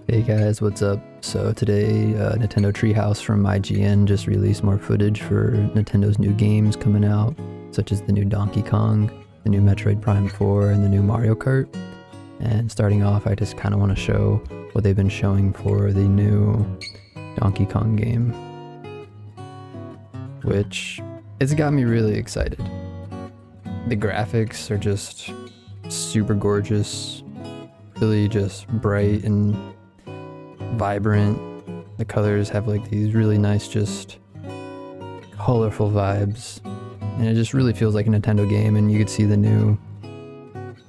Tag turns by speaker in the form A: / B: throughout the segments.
A: Hey guys, what's up? So today, Nintendo Treehouse from IGN just released more footage for Nintendo's new games coming out, such as the new Donkey Kong, the new Metroid Prime 4, and the new Mario Kart. And starting off, I just kind of want to show what they've been showing for the new Donkey Kong game, which it's got me really excited. The graphics are just super gorgeous, really just bright and vibrant. The colors have like these really nice, just colorful vibes, and it just really feels like a Nintendo game. And you could see the new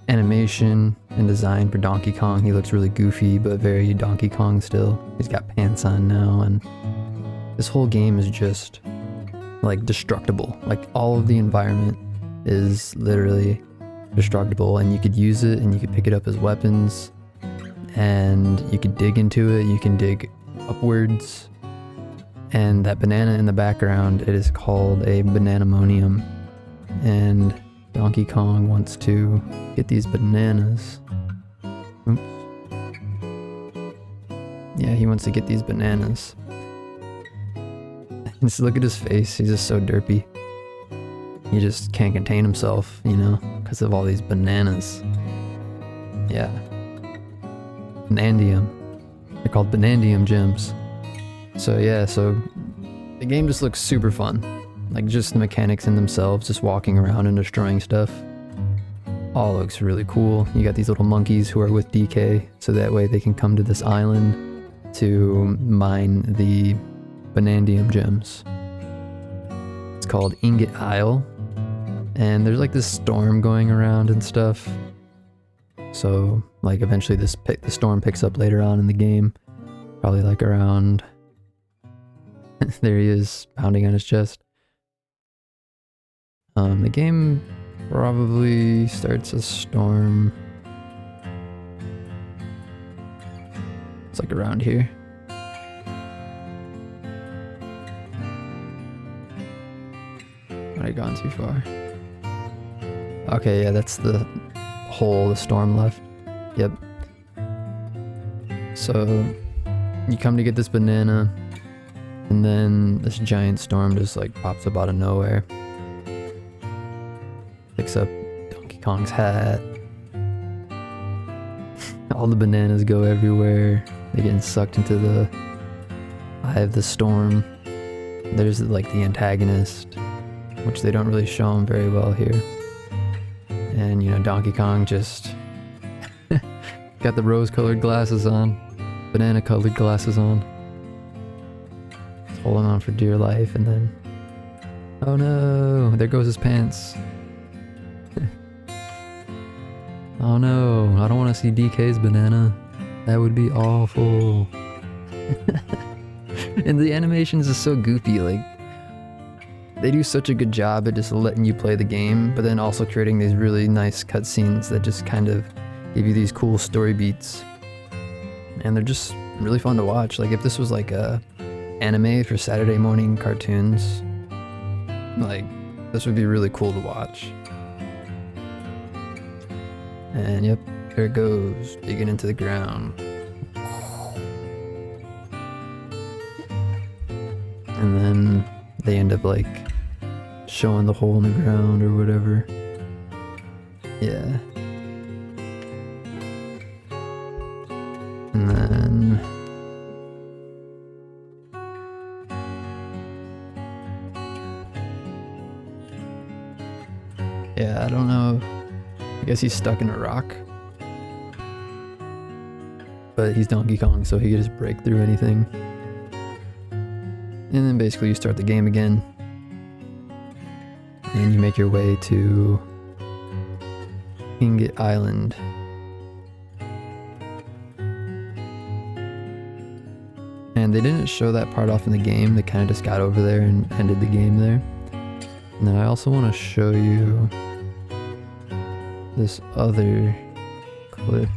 A: animation and design for Donkey Kong. He looks really goofy but very Donkey Kong still. He's got pants on now, and this whole game is just like destructible. Like all of the environment is literally destructible, and you could use it and you could pick it up as weapons, and you could dig into it. You can dig upwards, and that banana in the background, it is called a bananamonium, and Donkey Kong wants to get these bananas. Oops. Yeah, he wants to get these bananas. Just look at his face, he's just so derpy. He just can't contain himself, you know, because of all these bananas. Yeah. Banandium. They're called Banandium gems. So yeah, so the game just looks super fun. Like just the mechanics in themselves, just walking around and destroying stuff. All looks really cool. You got these little monkeys who are with DK, so that way they can come to this island to mine the Banandium gems. It's called Ingot Isle. And there's like this storm going around and stuff. So like eventually the storm picks up later on in the game. Probably like around... there he is, pounding on his chest. The game probably starts a storm. It's like around here. Might have gone too far. Okay, yeah, that's the hole the storm left. Yep. So you come to get this banana, and then this giant storm just like pops up out of nowhere. Picks up Donkey Kong's hat. All the bananas go everywhere. They're getting sucked into the eye of the storm. There's like the antagonist, which they don't really show him very well here. And you know, Donkey Kong just got the rose-colored glasses on, banana-colored glasses on. He's holding on for dear life, and then... oh no, there goes his pants. Oh no, I don't want to see DK's banana. That would be awful. And the animations are so goofy, like... they do such a good job at just letting you play the game, but then also creating these really nice cutscenes that just kind of give you these cool story beats. And they're just really fun to watch. Like if this was like a anime for Saturday morning cartoons, like this would be really cool to watch. And yep, there it goes, digging into the ground. And then they end up like showing the hole in the ground or whatever. Yeah. And then... yeah, I don't know. I guess he's stuck in a rock. But he's Donkey Kong, so he can just break through anything. And then basically you start the game again. And you make your way to Ingot Island. And they didn't show that part off in the game. They kind of just got over there and ended the game there. And then I also want to show you this other clip.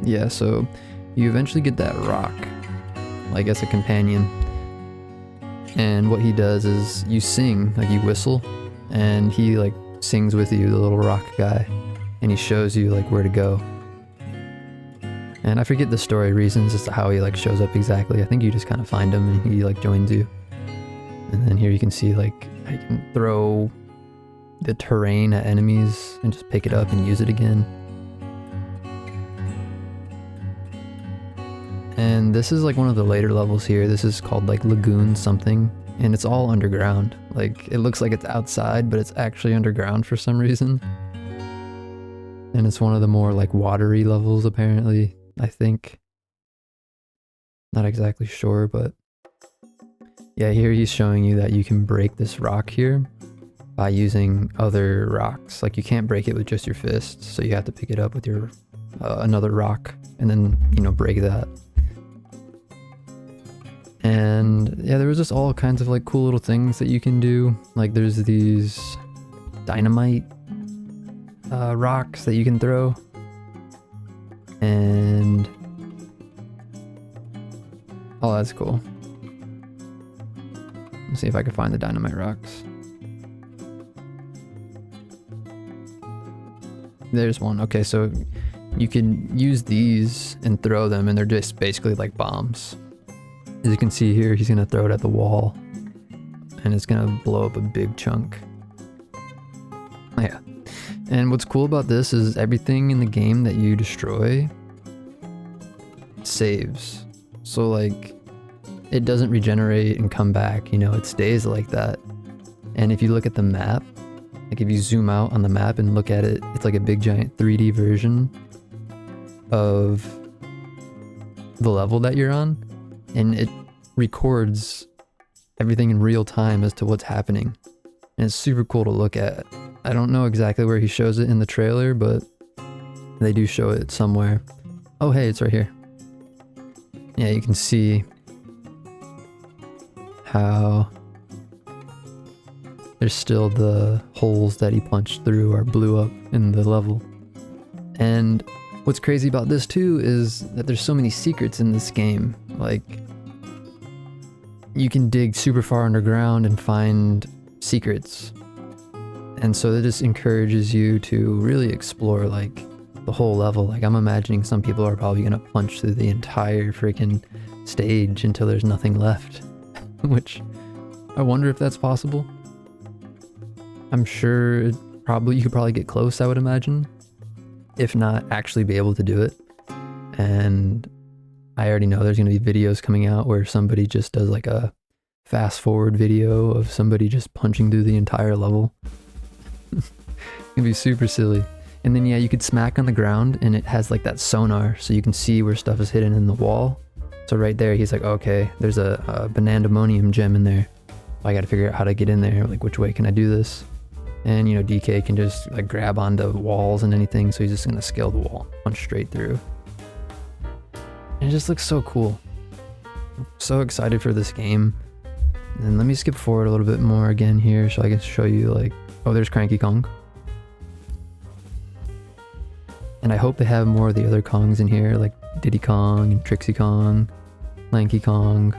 A: Yeah, so you eventually get that rock, like as a companion. And what he does is you sing, like you whistle, and he like sings with you, the little rock guy, and he shows you like where to go. And I forget the story reasons as to how he like shows up exactly. I think you just kind of find him and he like joins you. And then here you can see like how you can throw the terrain at enemies and just pick it up and use it again. And this is like one of the later levels here. This is called like Lagoon something, and it's all underground. Like it looks like it's outside, but it's actually underground for some reason. And it's one of the more like watery levels apparently, I think. Not exactly sure, but yeah, here he's showing you that you can break this rock here by using other rocks. Like you can't break it with just your fists, so you have to pick it up with your another rock and then, you know, break that. And yeah, there was just all kinds of like cool little things that you can do. Like there's these dynamite rocks that you can throw. And oh, that's cool. Let's see if I can find the dynamite rocks. There's one. Okay, so you can use these and throw them, and they're just basically like bombs. As you can see here, he's gonna throw it at the wall and it's gonna blow up a big chunk. Yeah. And what's cool about this is everything in the game that you destroy saves. So like it doesn't regenerate and come back, you know, it stays like that. And if you look at the map, like if you zoom out on the map and look at it, it's like a big giant 3D version of the level that you're on. And it records everything in real time as to what's happening. And it's super cool to look at. I don't know exactly where he shows it in the trailer, but they do show it somewhere. Oh hey, it's right here. Yeah, you can see how there's still the holes that he punched through or blew up in the level. And what's crazy about this too is that there's so many secrets in this game. Like, you can dig super far underground and find secrets. And so it just encourages you to really explore like the whole level. Like I'm imagining some people are probably gonna punch through the entire freaking stage until there's nothing left. Which, I wonder if that's possible. I'm sure you could probably get close, I would imagine. If not, actually be able to do it. And I already know there's going to be videos coming out where somebody just does like a fast forward video of somebody just punching through the entire level. It's going to be super silly. And then yeah, you could smack on the ground and it has like that sonar so you can see where stuff is hidden in the wall. So right there, he's like, okay, there's a Bananza gem in there. I got to figure out how to get in there. Like, which way can I do this? And you know, DK can just like grab onto walls and anything. So he's just going to scale the wall, punch straight through. And it just looks so cool. I'm so excited for this game. And let me skip forward a little bit more again here so I can show you like, oh, there's Cranky Kong. And I hope they have more of the other Kongs in here, like Diddy Kong and Trixie Kong, Lanky Kong.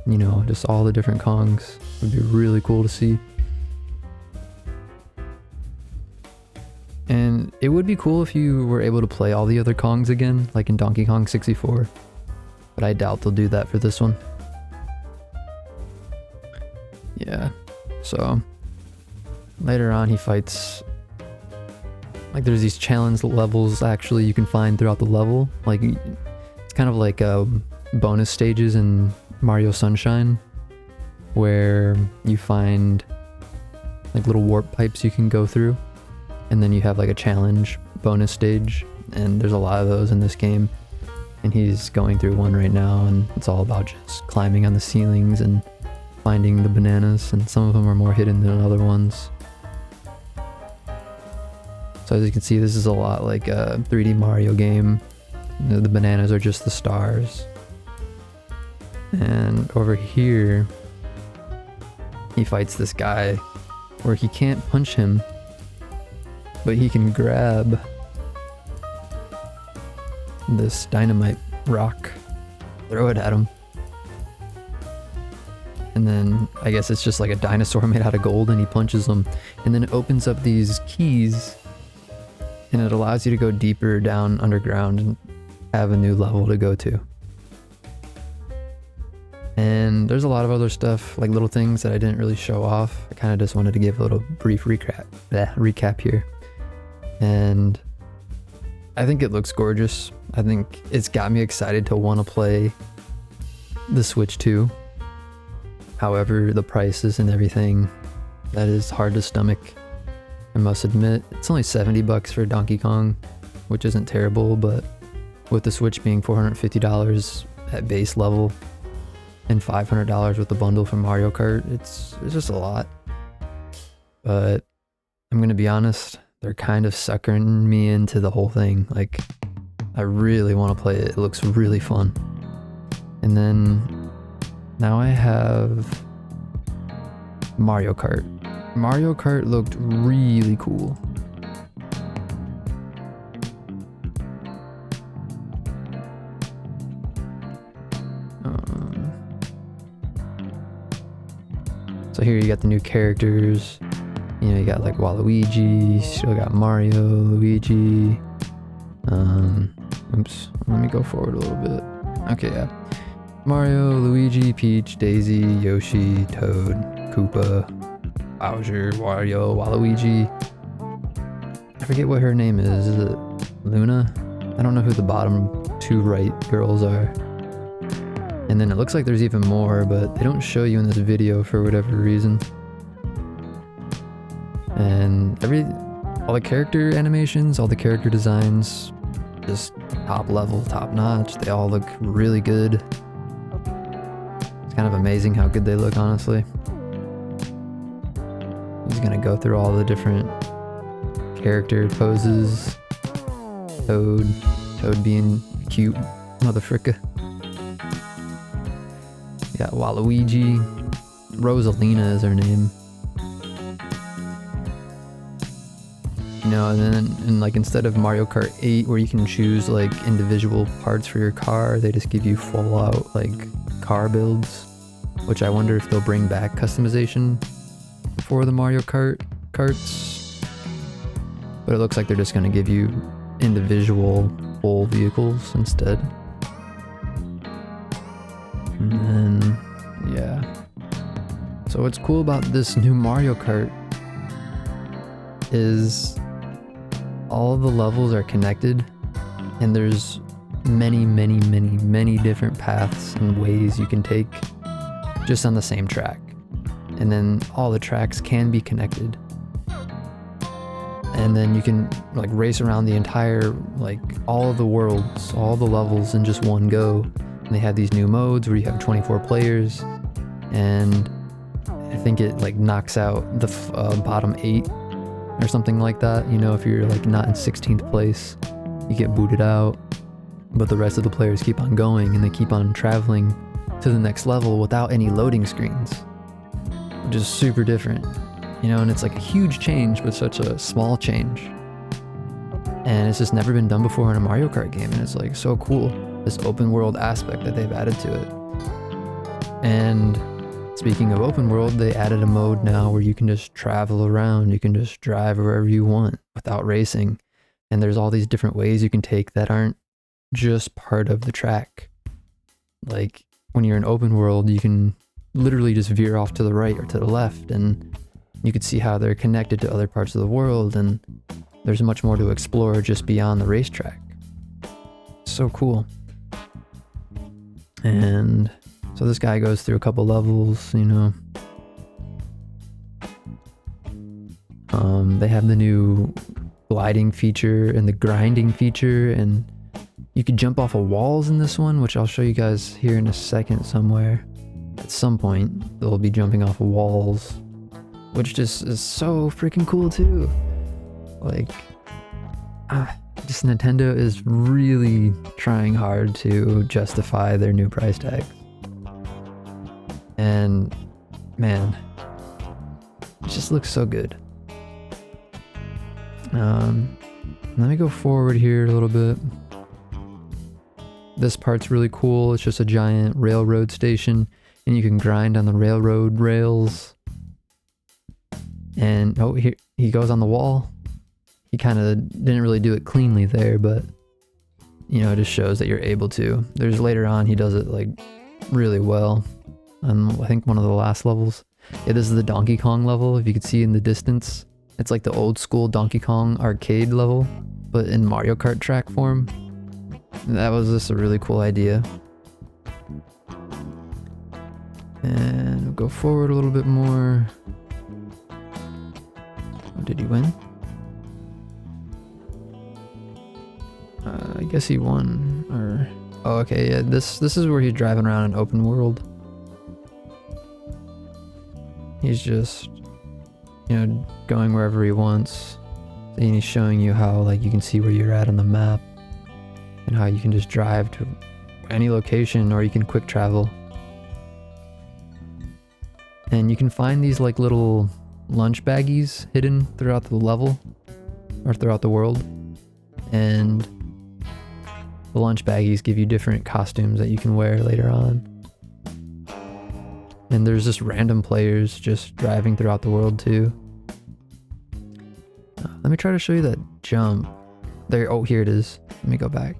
A: You know, just all the different Kongs. It would be really cool to see. And it would be cool if you were able to play all the other Kongs again, like in Donkey Kong 64. But I doubt they'll do that for this one. Yeah, so later on he fights, like there's these challenge levels actually you can find throughout the level. Like it's kind of like bonus stages in Mario Sunshine where you find like little warp pipes you can go through. And then you have like a challenge bonus stage, and there's a lot of those in this game. And he's going through one right now, and it's all about just climbing on the ceilings and finding the bananas, and some of them are more hidden than other ones. So as you can see, this is a lot like a 3D Mario game. You know, the bananas are just the stars. And over here, he fights this guy where he can't punch him, but he can grab this dynamite rock, throw it at him, And then I guess it's just like a dinosaur made out of gold, and he punches them. And then it opens up these keys, and it allows you to go deeper down underground and have a new level to go to. And there's a lot of other stuff, like little things that I didn't really show off. I kind of just wanted to give a little brief recap here. And I think it looks gorgeous. I think it's got me excited to want to play the Switch 2. However, the prices and everything, that is hard to stomach. I must admit, it's only $70 for Donkey Kong, which isn't terrible, but with the Switch being $450 at base level and $500 with the bundle for Mario Kart, it's just a lot. But I'm gonna be honest, they're kind of suckering me into the whole thing. Like, I really want to play it. It looks really fun. And then now I have Mario Kart. Mario Kart looked really cool. So here you got the new characters. You know, you got like Waluigi, still got Mario, Luigi. Oops, let me go forward a little bit. Okay, yeah. Mario, Luigi, Peach, Daisy, Yoshi, Toad, Koopa, Bowser, Wario, Waluigi. I forget what her name is. Is it Luna? I don't know who the bottom two right girls are. And then it looks like there's even more, but they don't show you in this video for whatever reason. And all the character animations, all the character designs, just top level, top notch. They all look really good. It's kind of amazing how good they look, honestly. I'm just gonna go through all the different character poses. Toad being cute, motherfricker. You got Waluigi. Rosalina is her name. You know, and then like instead of Mario Kart 8 where you can choose like individual parts for your car, they just give you full out like car builds, which I wonder if they'll bring back customization for the Mario Karts. But it looks like they're just going to give you individual full vehicles instead. And then, yeah. So what's cool about this new Mario Kart is all the levels are connected, and there's many different paths and ways you can take just on the same track. And then all the tracks can be connected. And then you can like race around the entire, like all of the worlds, all the levels in just one go. And they have these new modes where you have 24 players, and I think it like knocks out the bottom 8 or something like that. You know, if you're like not in 16th place, you get booted out, but the rest of the players keep on going and they keep on traveling to the next level without any loading screens, which is super different, you know. And it's like a huge change with such a small change, and it's just never been done before in a Mario Kart game, and it's like so cool, this open world aspect that they've added to it. And speaking of open world, they added a mode now where you can just travel around, you can just drive wherever you want without racing. And there's all these different ways you can take that aren't just part of the track. Like when you're in open world, you can literally just veer off to the right or to the left, and you can see how they're connected to other parts of the world, and there's much more to explore just beyond the racetrack. So cool. And so this guy goes through a couple levels, you know. They have the new gliding feature and the grinding feature, and you can jump off of walls in this one, which I'll show you guys here in a second somewhere. At some point, they'll be jumping off of walls, which just is so freaking cool too. Like, just Nintendo is really trying hard to justify their new price tag. And man, it just looks so good. Let me go forward here a little bit. This part's really cool. It's just a giant railroad station, And you can grind on the railroad rails. And oh, here he goes on the wall. He kind of didn't really do it cleanly there, but you know, it just shows that you're able to. There's later on he does it like really well. I think one of the last levels. Yeah, this is the Donkey Kong level. If you could see in the distance, it's like the old school Donkey Kong arcade level, but in Mario Kart track form. And that was just a really cool idea. And we'll go forward a little bit more. Oh, did he win? I guess he won. Or oh, okay, yeah. This is where he's driving around in open world. He's just, you know, going wherever he wants. And he's showing you how, like, you can see where you're at on the map, and how you can just drive to any location, or you can quick travel. And you can find these like little lunch baggies hidden throughout the level, or throughout the world. And the lunch baggies give you different costumes that you can wear later on. And there's just random players just driving throughout the world too. Let me try to show you that jump. There, oh, here it is. Let me go back.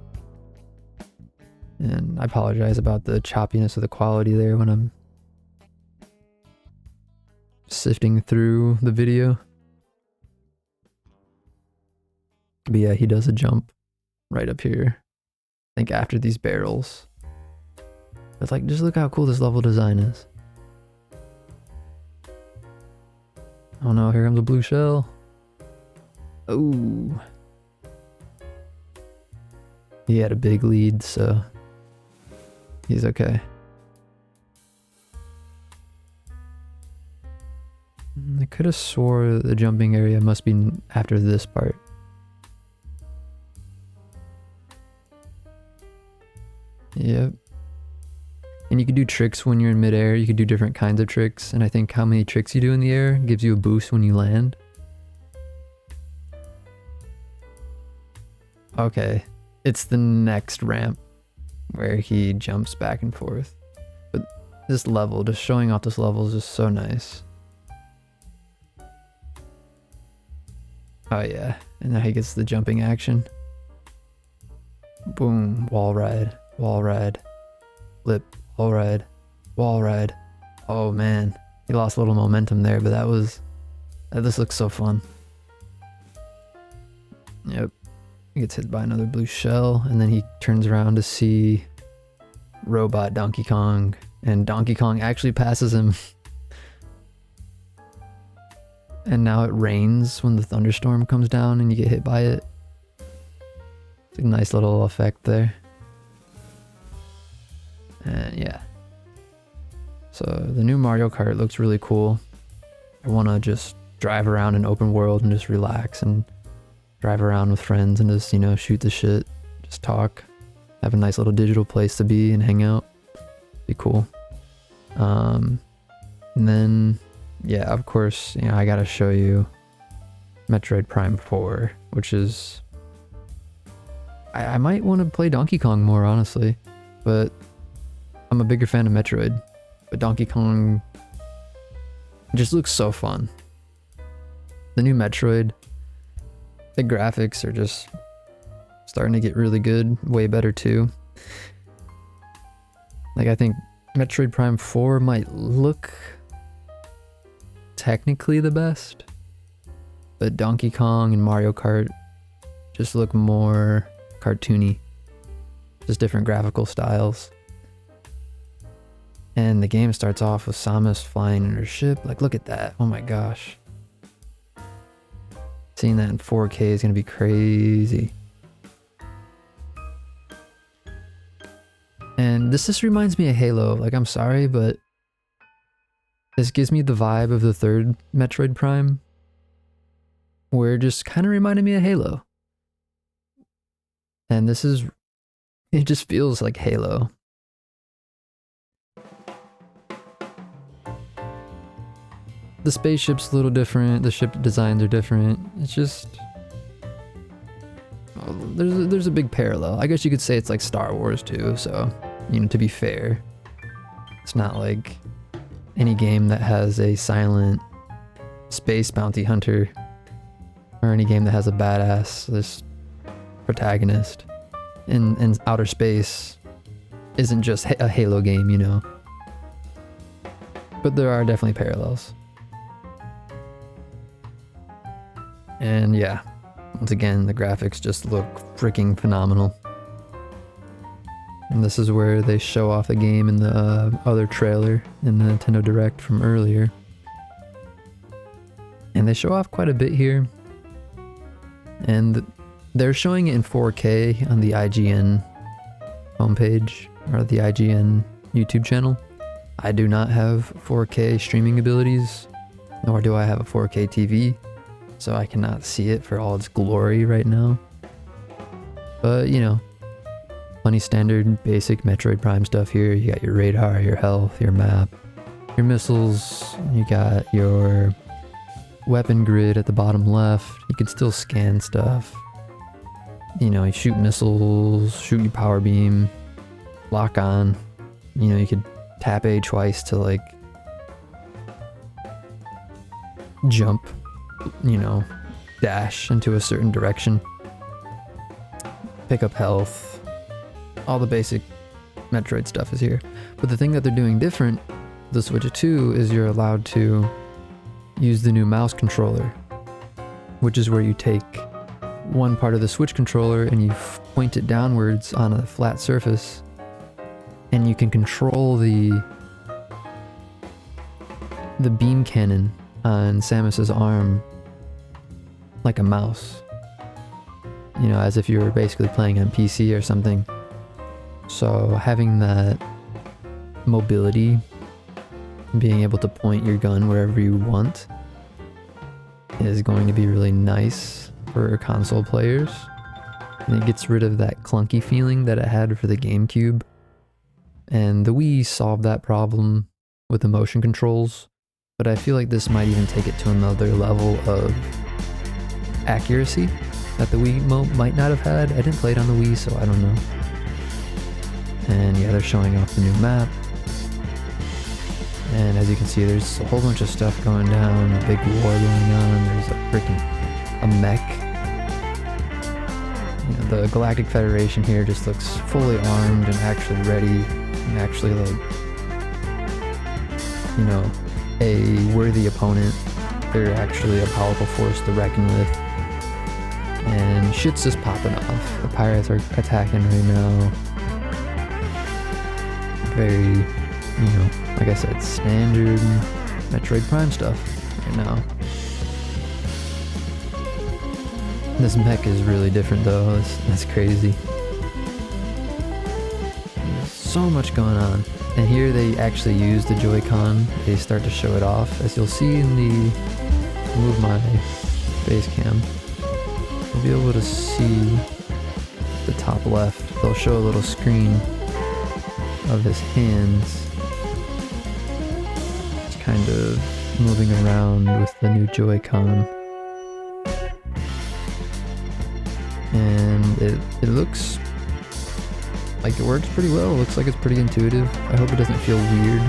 A: And I apologize about the choppiness of the quality there when I'm sifting through the video. But yeah, he does a jump right up here. I think after these barrels. But like, just look how cool this level design is. Oh no, here comes a blue shell. Oh. He had a big lead, so he's okay. I could have swore the jumping area must be after this part. Yep. And you can do tricks when you're in midair. You can do different kinds of tricks. And I think how many tricks you do in the air gives you a boost when you land. Okay. It's the next ramp where he jumps back and forth. But this level, just showing off this level is just so nice. Oh yeah. And now he gets the jumping action. Boom. Wall ride. Wall ride. Flip. Wall ride. Wall ride. Oh man. He lost a little momentum there, but this looks so fun. Yep. He gets hit by another blue shell, and then he turns around to see robot Donkey Kong, and Donkey Kong actually passes him. And now it rains when the thunderstorm comes down and you get hit by it. It's a nice little effect there. And yeah. So the new Mario Kart looks really cool. I want to just drive around in open world and just relax and drive around with friends and just, you know, shoot the shit, just talk, have a nice little digital place to be and hang out. Be cool. And then, yeah, of course, you know, I gotta show you Metroid Prime 4, which is... I might want to play Donkey Kong more, honestly, but I'm a bigger fan of Metroid. But Donkey Kong just looks so fun. The new Metroid, the graphics are just starting to get really good, way better too. Like, I think Metroid Prime 4 might look technically the best, but Donkey Kong and Mario Kart just look more cartoony, just different graphical styles. And the game starts off with Samus flying in her ship. Like, look at that. Oh my gosh. Seeing that in 4K is going to be crazy. And this just reminds me of Halo. Like, I'm sorry, but this gives me the vibe of the third Metroid Prime, where it just kind of reminded me of Halo. And this is... it just feels like Halo. The spaceship's a little different, the ship designs are different. It's just... well, there's a big parallel. I guess you could say it's like Star Wars too, so, you know, to be fair. It's not like any game that has a silent space bounty hunter, or any game that has a badass this protagonist in outer space isn't just a Halo game, you know. But there are definitely parallels. And yeah, once again, the graphics just look freaking phenomenal. And this is where they show off the game in the other trailer in the Nintendo Direct from earlier. And they show off quite a bit here. And they're showing it in 4K on the IGN homepage, or the IGN YouTube channel. I do not have 4K streaming abilities, nor do I have a 4K TV, so I cannot see it for all its glory right now. But, you know, plenty standard basic Metroid Prime stuff here. You got your radar, your health, your map, your missiles, you got your weapon grid at the bottom left. You can still scan stuff. You know, you shoot missiles, shoot your power beam, lock on. You know, you could tap A twice to like jump, you know, dash into a certain direction. Pick up health. All the basic Metroid stuff is here. But the thing that they're doing different, the Switch 2, is you're allowed to use the new mouse controller, which is where you take one part of the Switch controller and you point it downwards on a flat surface, and you can control the beam cannon on Samus's arm like a mouse, you know, as if you were basically playing on PC or something. So having that mobility, being able to point your gun wherever you want, is going to be really nice for console players. And it gets rid of that clunky feeling that it had for the GameCube. And the Wii solved that problem with the motion controls, but I feel like this might even take it to another level of accuracy that the Wii might not have had. I didn't play it on the Wii, so I don't know. And yeah, they're showing off the new map. And as you can see, there's a whole bunch of stuff going down, a big war going on, there's a mech. You know, the Galactic Federation here just looks fully armed and actually ready, and actually like, you know, a worthy opponent. They're actually a powerful force to reckon with. And shit's just popping off. The pirates are attacking right now. Very, you know, like I said, standard Metroid Prime stuff right now. This mech is really different though, that's crazy. There's so much going on. And here they actually use the Joy-Con. They start to show it off. As you'll see in the, move my face cam, you'll be able to see the top left. They'll show a little screen of his hands. It's kind of moving around with the new Joy-Con. And it looks like it works pretty well. It looks like it's pretty intuitive. I hope it doesn't feel weird.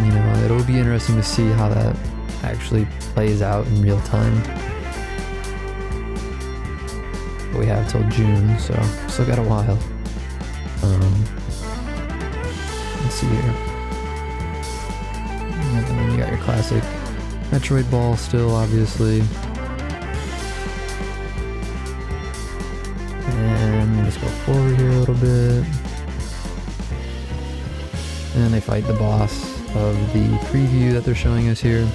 A: You know, it'll be interesting to see how that actually plays out in real time. But we have till June, so still got a while. Let's see here. And then you got your classic Metroid ball still, obviously. And let's go forward here a little bit. And then they fight the boss of the preview that they're showing us here,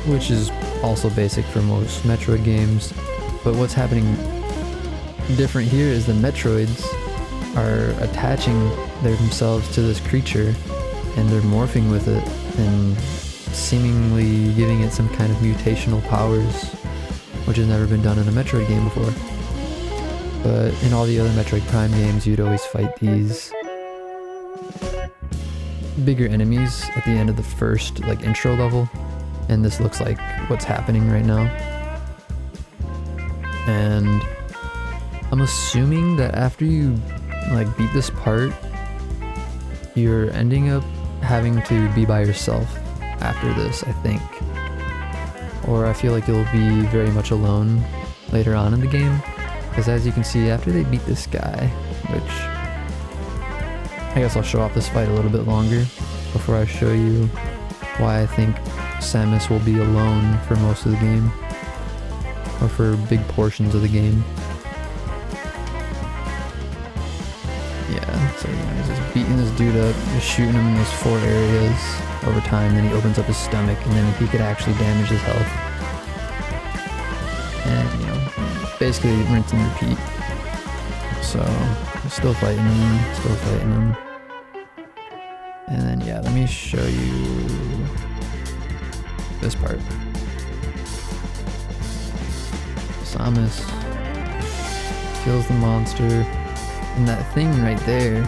A: which is also basic for most Metroid games. But what's happening different here is the Metroids are attaching themselves to this creature, and they're morphing with it and seemingly giving it some kind of mutational powers, which has never been done in a Metroid game before. But in all the other Metroid Prime games, you'd always fight these bigger enemies at the end of the first like intro level, and this looks like what's happening right now. And I'm assuming that after you like beat this part, you're ending up having to be by yourself after this, I think. Or I feel like you'll be very much alone later on in the game. Because as you can see, after they beat this guy, which I guess I'll show off this fight a little bit longer before I show you why I think Samus will be alone for most of the game. Or for big portions of the game. Yeah, so he's just beating this dude up, just shooting him in those 4 areas over time, then he opens up his stomach, and then he could actually damage his health. And, you know, basically rinse and repeat. So, still fighting him. And then, yeah, let me show you this part. Samus kills the monster, and that thing right there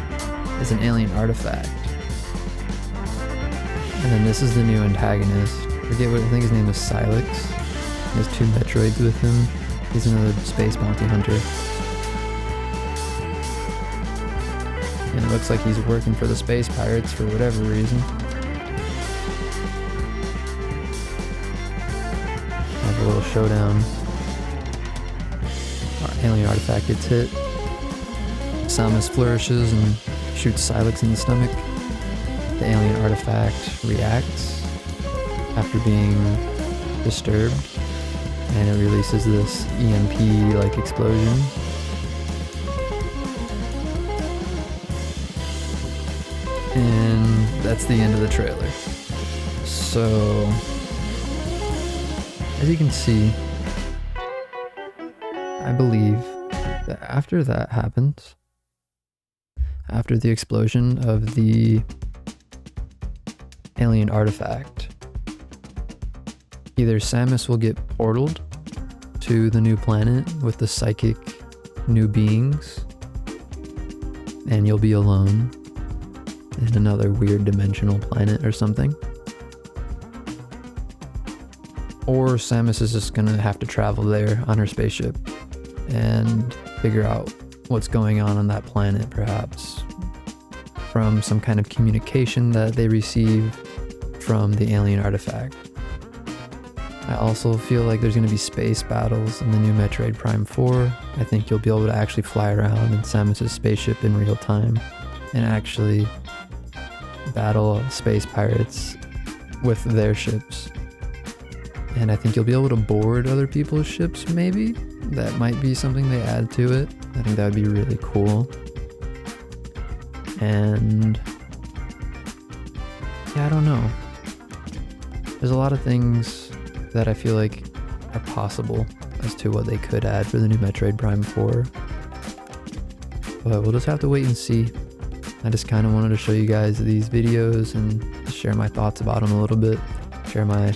A: is an alien artifact. And then this is the new antagonist. I forget what, I think his name is Silex. He has 2 Metroids with him. He's another space bounty hunter. And it looks like he's working for the space pirates for whatever reason. Have a little showdown. Our alien artifact gets hit. Samus flourishes and shoots Silex in the stomach. The alien artifact reacts after being disturbed, and it releases this EMP-like explosion. And that's the end of the trailer. So, as you can see, I believe that after that happens, after the explosion of the alien artifact, either Samus will get portaled to the new planet with the psychic new beings, and you'll be alone in another weird dimensional planet or something. Or Samus is just gonna have to travel there on her spaceship and figure out what's going on that planet, perhaps from some kind of communication that they receive from the alien artifact. I also feel like there's going to be space battles in the new Metroid Prime 4. I think you'll be able to actually fly around in Samus' spaceship in real time and actually battle space pirates with their ships. And I think you'll be able to board other people's ships, maybe? That might be something they add to it. I think that would be really cool. And yeah, I don't know. There's a lot of things that I feel like are possible as to what they could add for the new Metroid Prime 4. But we'll just have to wait and see. I just kind of wanted to show you guys these videos and share my thoughts about them a little bit. Share my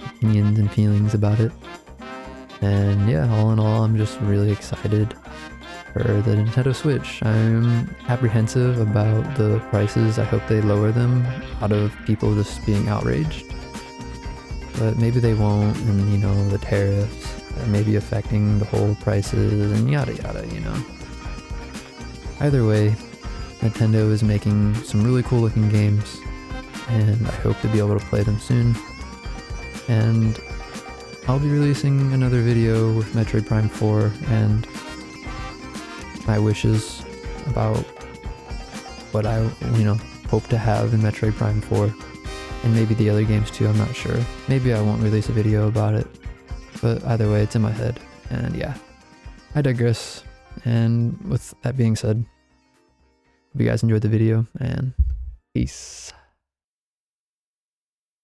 A: opinions and feelings about it. And yeah, all in all, I'm just really excited for the Nintendo Switch. I'm apprehensive about the prices. I hope they lower them out of people just being outraged. But maybe they won't, and you know, the tariffs that may be affecting the whole prices and yada yada, you know. Either way, Nintendo is making some really cool looking games, and I hope to be able to play them soon. And I'll be releasing another video with Metroid Prime 4 and my wishes about what I, hope to have in Metroid Prime 4. And maybe the other games too, I'm not sure. Maybe I won't release a video about it. But either way, it's in my head. And yeah, I digress. And with that being said, hope you guys enjoyed the video, and peace.